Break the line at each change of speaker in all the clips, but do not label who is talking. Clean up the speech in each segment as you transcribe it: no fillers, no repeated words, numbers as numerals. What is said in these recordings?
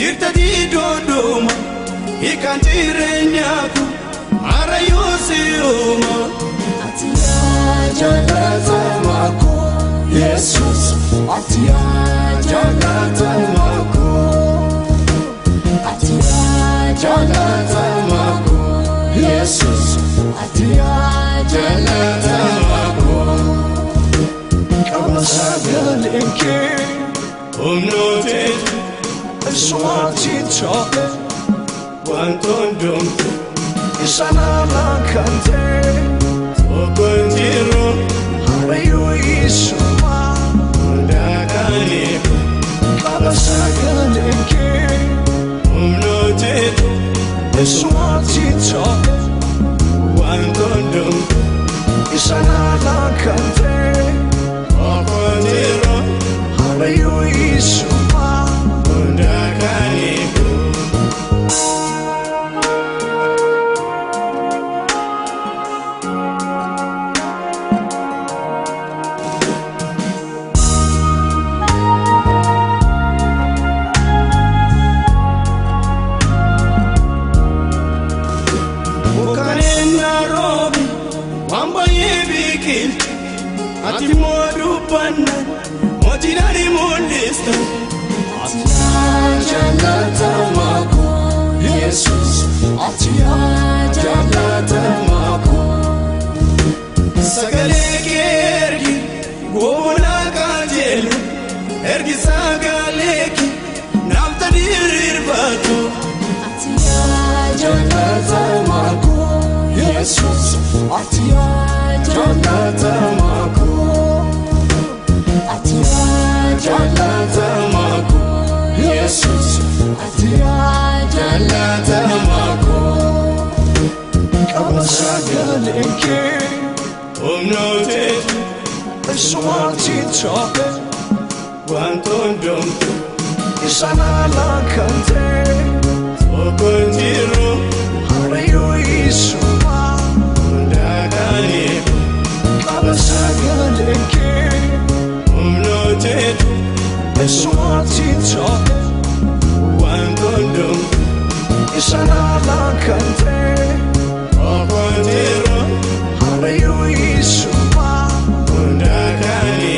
jirta di dodoma ikantirenyaku arayosioma
Atia jalatamako Jesus Atia jalatamako Atia jalatamako Jesus Atia jalatamako Kabasagaleke
Omnoted
Swati chope
Wantondom
Isana la kante
Okonjiro
Harayu isuma
Ndakani
Kabasagaleke
Omnoted
Swati chope
Wantondom
Isana la kante
Okonjiro
Harayu isuma
Ndakani Ati modu panna motinari molesta
Atia jalatamako Jesus Atia jalatamako
Sagale kergi gona kajel ergi sagale ki namta dirbatu
Atia jalatamako Jesus Atia jalatamako Atia jalatamako Jesus Atia jalatamako Kabasagaleke
omnoted
Swati chope
wantondom
Isana la kante
okonjiro
Harayu isuma
ndakani
Kabasagaleke
omnoted
Swati chope
wantondom
Isana la kante
okonjiro
Harayu isuma
ndakani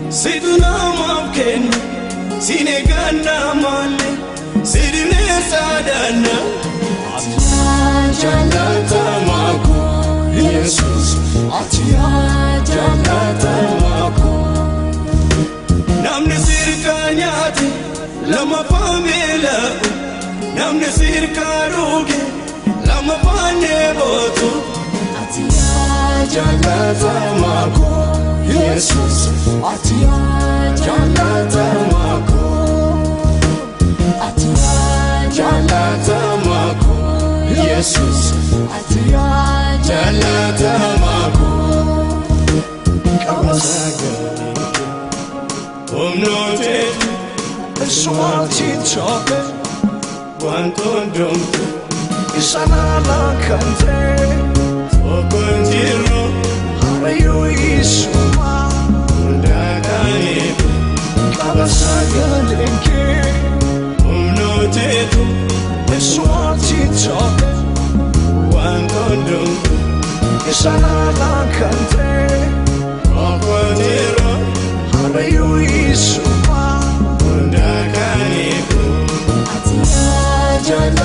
Siduna mapken sinegana male sidune sadana
Atia jalatamako Jesus Atia jalatamako
namne sirkanyati lama pamela namne sirkaruge lama panebotu
Atia jalatamako Jesus Atia jalatamako Atia jalatamako Jesus Atia jalatamako Kabasagaleke
omnoted
Swati chope
wantondom
Isana la kante
okonjiro
Harayu isuma
ndakani
Kabasagaleke
omnoted
Swati chope
wantondom
Isana la kante
okonjiro
Harayu isuma
ndakani
Atia jalatamako